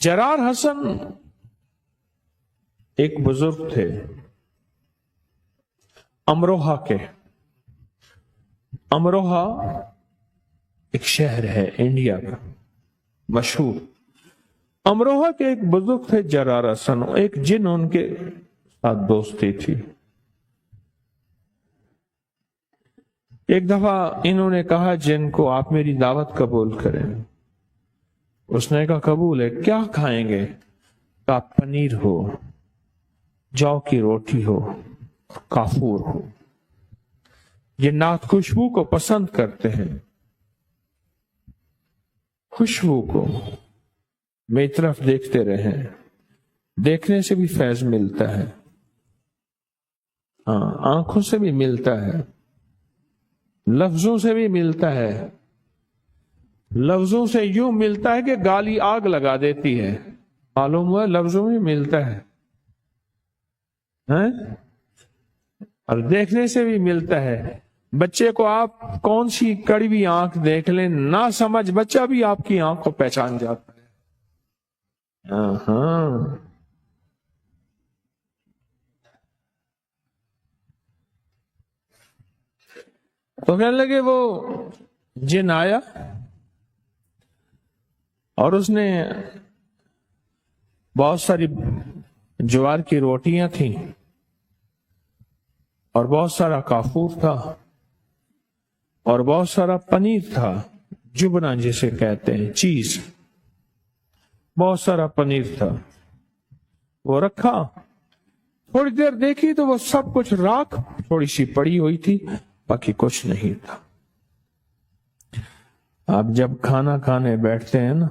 جرار حسن ایک بزرگ تھے امروہہ کے. امروہہ ایک شہر ہے انڈیا کا مشہور. امروہہ کے ایک بزرگ تھے جرار حسن. ایک جن ان کے ساتھ دوستی تھی. ایک دفعہ انہوں نے کہا جن کو آپ میری دعوت قبول کریں. اس نے کہا قبول ہے. کیا کھائیں گے؟ کہا پنیر ہو, جو کی روٹی ہو, کافور ہو. یہ نات خوشبو کو پسند کرتے ہیں. خوشبو کو میری طرف دیکھتے رہیں. دیکھنے سے بھی فیض ملتا ہے, آنکھوں سے بھی ملتا ہے, لفظوں سے بھی ملتا ہے. لفظوں سے یوں ملتا ہے کہ گالی آگ لگا دیتی ہے. معلوم ہوا لفظوں میں ملتا ہے اور دیکھنے سے بھی ملتا ہے. بچے کو آپ کون سی کڑوی آنکھ دیکھ لیں, نہ سمجھ بچہ بھی آپ کی آنکھ کو پہچان جاتا ہے. تو کہنے لگے وہ جن آیا اور اس نے بہت ساری جوار کی روٹیاں تھیں اور بہت سارا کافور تھا اور بہت سارا پنیر تھا, جبنا جسے کہتے ہیں چیز. بہت سارا پنیر تھا. وہ رکھا, تھوڑی دیر دیکھی تو وہ سب کچھ راکھ تھوڑی سی پڑی ہوئی تھی, باقی کچھ نہیں تھا. آپ جب کھانا کھانے بیٹھتے ہیں نا,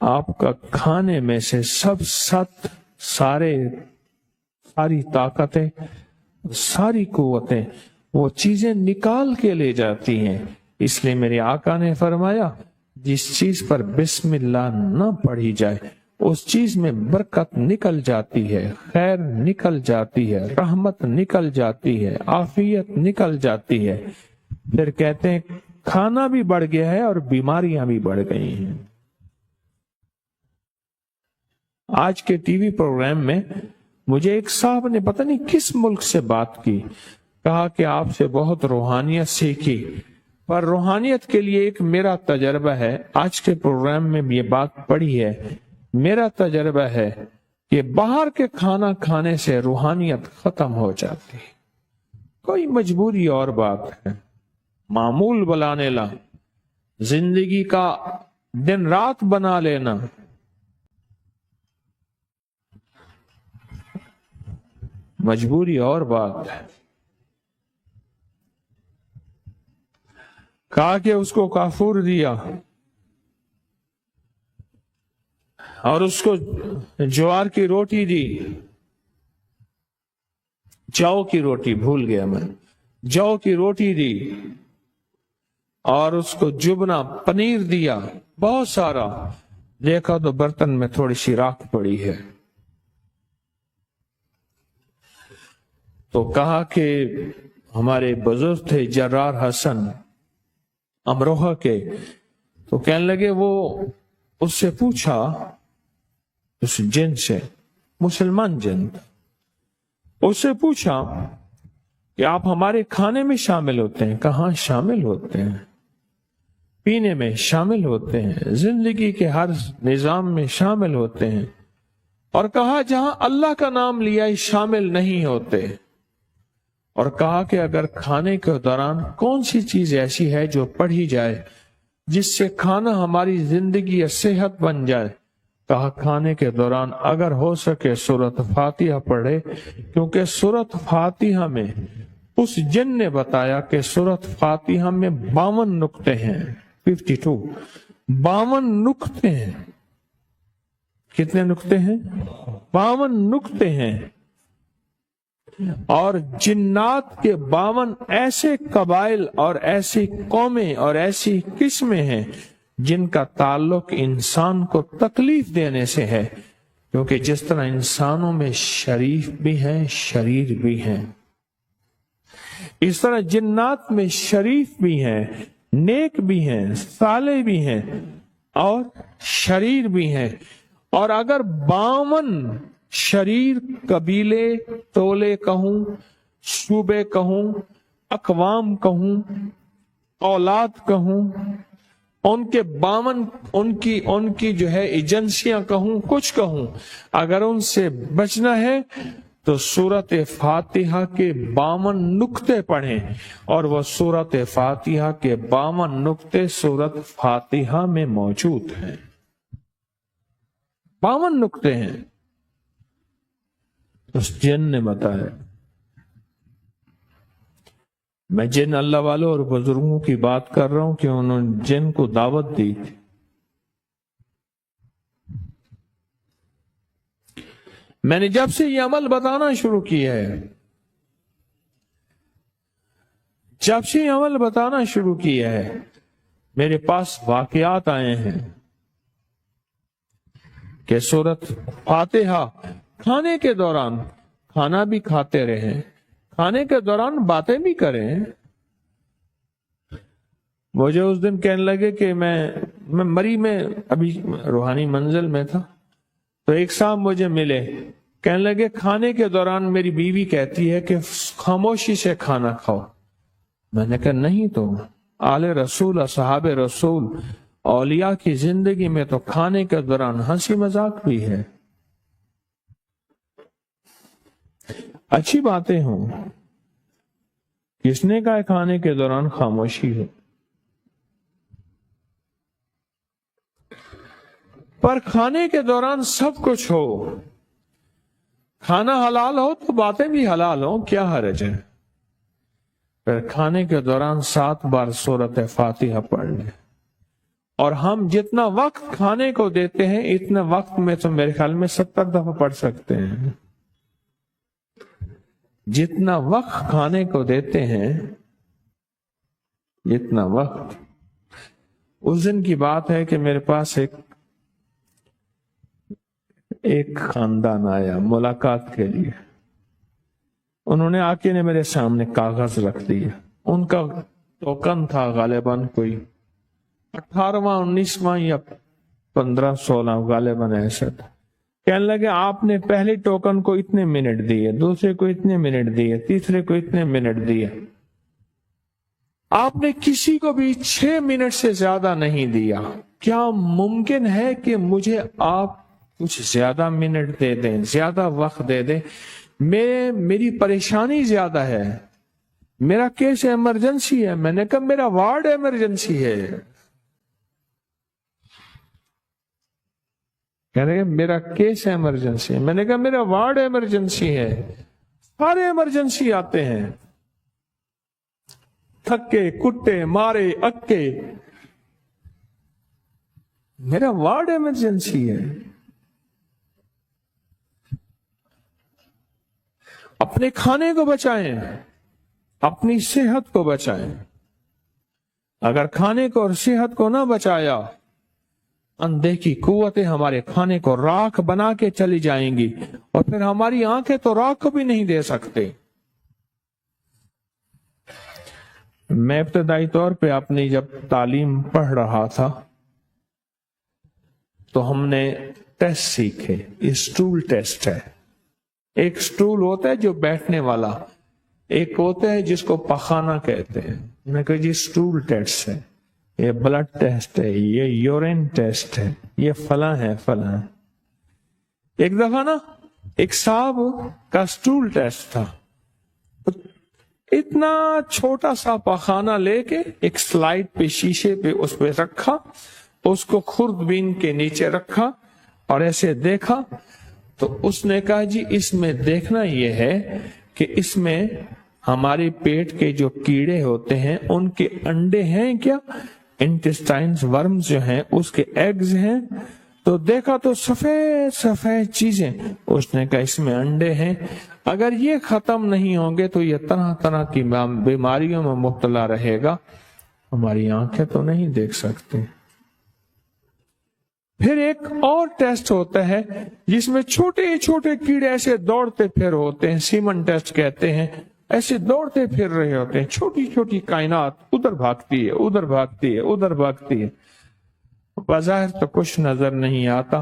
آپ کا کھانے میں سے ساری طاقتیں, ساری قوتیں وہ چیزیں نکال کے لے جاتی ہیں. اس لیے میرے آقا نے فرمایا جس چیز پر بسم اللہ نہ پڑھی جائے اس چیز میں برکت نکل جاتی ہے, خیر نکل جاتی ہے, رحمت نکل جاتی ہے, عافیت نکل جاتی ہے. پھر کہتے ہیں کھانا بھی بڑھ گیا ہے اور بیماریاں بھی بڑھ گئی ہیں. آج کے ٹی وی پروگرام میں مجھے ایک صاحب نے پتہ نہیں کس ملک سے بات کی, کہا کہ آپ سے بہت روحانیت سیکھی, پر روحانیت کے لیے ایک میرا تجربہ ہے. آج کے پروگرام میں یہ بات پڑھی ہے. میرا تجربہ ہے کہ باہر کے کھانا کھانے سے روحانیت ختم ہو جاتی. کوئی مجبوری اور بات ہے, معمول بلانے لا, زندگی کا دن رات بنا لینا, مجبوری اور بات ہے. کہا کہ اس کو کافور دیا اور اس کو جوار کی روٹی دی, جو کی روٹی بھول گیا میں, جو کی روٹی دی اور اس کو جبنا پنیر دیا بہت سارا. دیکھا تو برتن میں تھوڑی سی راکھ پڑی ہے. تو کہا کہ ہمارے بزرگ تھے جرار حسن امروہہ کے, تو کہنے لگے وہ اس سے پوچھا, اس جن سے, مسلمان جن, اس سے پوچھا کہ آپ ہمارے کھانے میں شامل ہوتے ہیں؟ کہاں شامل ہوتے ہیں؟ پینے میں شامل ہوتے ہیں, زندگی کے ہر نظام میں شامل ہوتے ہیں. اور کہا جہاں اللہ کا نام لیا شامل نہیں ہوتے. اور کہا کہ اگر کھانے کے دوران کون سی چیز ایسی ہے جو پڑھی جائے جس سے کھانا ہماری زندگی یا صحت بن جائے؟ کہا کھانے کے دوران اگر ہو سکے سورۃ فاتحہ پڑھے, کیونکہ سورۃ فاتحہ میں اس جن نے بتایا کہ سورۃ فاتحہ میں 52 نقطے ہیں, 52 نقطے ہیں. کتنے نقطے ہیں؟ 52 نقطے ہیں. اور جنات کے 52 ایسے قبائل اور ایسی قومیں اور ایسی قسمیں ہیں جن کا تعلق انسان کو تکلیف دینے سے ہے, کیونکہ جس طرح انسانوں میں شریف بھی ہیں شریر بھی ہیں, اس طرح جنات میں شریف بھی ہیں, نیک بھی ہیں, صالح بھی ہیں اور شریر بھی ہیں. اور اگر 52 شریر قبیلے تولے کہوں، صوبے کہوں، اقوام کہوں، اولاد کہوں، ان کے 52 ان کی جو ہے ایجنسیاں کہوں، کچھ کہوں، اگر ان سے بچنا ہے تو سورت فاتحہ کے 52 نقطے پڑھیں، اور وہ سورت فاتحہ کے 52 نقطے سورت فاتحہ میں موجود ہیں۔ 52 نقطے ہیں، اس جن نے بتایا۔ میں جن اللہ والوں اور بزرگوں کی بات کر رہا ہوں کہ انہوں نے جن کو دعوت دی تھی۔ میں نے جب سے یہ عمل بتانا شروع کیا ہے، جب سے یہ عمل بتانا شروع کیا ہے، میرے پاس واقعات آئے ہیں کہ سورت فاتحہ کھانے کے دوران کھانا بھی کھاتے رہیں، کھانے کے دوران باتیں بھی کریں۔ مجھے اس دن کہنے لگے کہ میں مری میں ابھی روحانی منزل میں تھا، تو ایک صاحب مجھے ملے، کہنے لگے کھانے کے دوران میری بیوی کہتی ہے کہ خاموشی سے کھانا کھاؤ۔ میں نے کہا نہیں تو آل رسول، اصحاب رسول، اولیاء کی زندگی میں تو کھانے کے دوران ہنسی مذاق بھی ہے، اچھی باتیں ہوں۔ کس نے کہا کھانے کے دوران خاموشی ہے؟ پر کھانے کے دوران سب کچھ ہو، کھانا حلال ہو تو باتیں بھی حلال ہوں، کیا حرج ہے؟ پھر کھانے کے دوران 7 بار سورت فاتحہ پڑھ لیں، اور ہم جتنا وقت کھانے کو دیتے ہیں اتنے وقت میں تو میرے خیال میں 70 دفعہ پڑھ سکتے ہیں۔ جتنا وقت کھانے کو دیتے ہیں، جتنا وقت۔ اس دن کی بات ہے کہ میرے پاس ایک خاندان آیا ملاقات کے لیے، انہوں نے آ کے میرے سامنے کاغذ رکھ دیا، ان کا ٹوکن تھا غالباً کوئی 18واں 19واں یا 15-16 غالباً ایسا تھا۔ کہنے لگے آپ نے پہلے ٹوکن کو اتنے منٹ دیے، دوسرے کو اتنے منٹ دیے، تیسرے کو اتنے منٹ دیے، آپ نے کسی کو بھی 6 منٹ سے زیادہ نہیں دیا۔ کیا ممکن ہے کہ مجھے آپ کچھ زیادہ منٹ دے دیں، زیادہ وقت دے دیں؟ میری پریشانی زیادہ ہے، میرا کیس ایمرجنسی ہے۔ میں نے کہا میرا وارڈ ایمرجنسی ہے۔ کہنے لگے میرا کیس ایمرجنسی ہے۔ میں نے کہا میرا وارڈ ایمرجنسی ہے۔ سارے ایمرجنسی آتے ہیں، تھکے کٹے مارے اکے، میرا وارڈ ایمرجنسی ہے۔ اپنے کھانے کو بچائیں، اپنی صحت کو بچائیں۔ اگر کھانے کو اور صحت کو نہ بچایا، اندیکھی قوتیں ہمارے کھانے کو راکھ بنا کے چلی جائیں گی، اور پھر ہماری آنکھیں تو راکھ کو بھی نہیں دے سکتے۔ میں ابتدائی طور پہ اپنی جب تعلیم پڑھ رہا تھا تو ہم نے ٹیسٹ سیکھے، اسٹول ٹیسٹ ہے۔ ایک اسٹول ہوتا ہے جو بیٹھنے والا، ایک ہوتا ہے جس کو پخانہ کہتے ہیں۔ میں کہا جی اسٹول ٹیسٹ ہے، یہ بلڈ ٹیسٹ ہے، یہ یورین ٹیسٹ ہے، یہ فلاں ہے فلاں۔ ایک دفعہ نا ایک صاحب کا اسٹول ٹیسٹ تھا، اتنا چھوٹا سا پخانہ لے کے ایک سلائڈ پہ شیشے پہ اس پہ رکھا، اس کو خوردبین کے نیچے رکھا اور ایسے دیکھا، تو اس نے کہا جی اس میں دیکھنا یہ ہے کہ اس میں ہمارے پیٹ کے جو کیڑے ہوتے ہیں ان کے انڈے ہیں کیا، انٹسٹائنز ورمز جو ہیں اس کے ایگز ہیں۔ تو دیکھا تو سفید سفید چیزیں، اس نے کہا اس میں انڈے ہیں، اگر یہ ختم نہیں ہوں گے تو یہ طرح طرح کی بیماریوں میں مبتلا رہے گا، ہماری آنکھیں تو نہیں دیکھ سکتے۔ پھر ایک اور ٹیسٹ ہوتا ہے جس میں چھوٹے چھوٹے کیڑے ایسے دوڑتے پھر ہوتے ہیں، سیمن ٹیسٹ کہتے ہیں، ایسے دوڑتے پھر رہے ہوتے ہیں، چھوٹی چھوٹی کائنات ادھر بھاگتی ہے ادھر بھاگتی ہے ادھر بھاگتی ہے، بظاہر تو کچھ نظر نہیں آتا،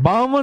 52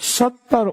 70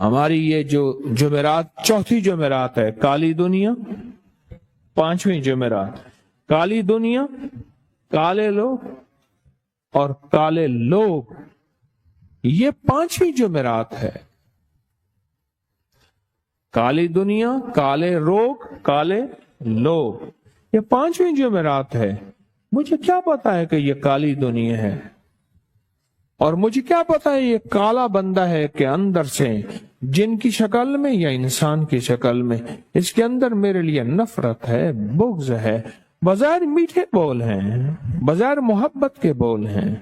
ہماری یہ جو جمعرات چوتھی جمعرات ہے، کالی دنیا پانچویں جمعرات، کالی دنیا، کالے لوگ اور کالے لوگ، یہ پانچویں جمعرات ہے۔ کالی دنیا، کالے روگ، کالے لوگ، یہ پانچویں جمعرات ہے۔ مجھے کیا پتا ہے کہ یہ کالی دنیا ہے، اور مجھے کیا پتا ہے یہ کالا بندہ ہے کہ اندر سے جن کی شکل میں یا انسان کی شکل میں اس کے اندر میرے لیے نفرت ہے، بغض ہے، بظاہر میٹھے بول ہیں، بظاہر محبت کے بول ہیں،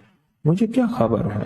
مجھے کیا خبر ہے۔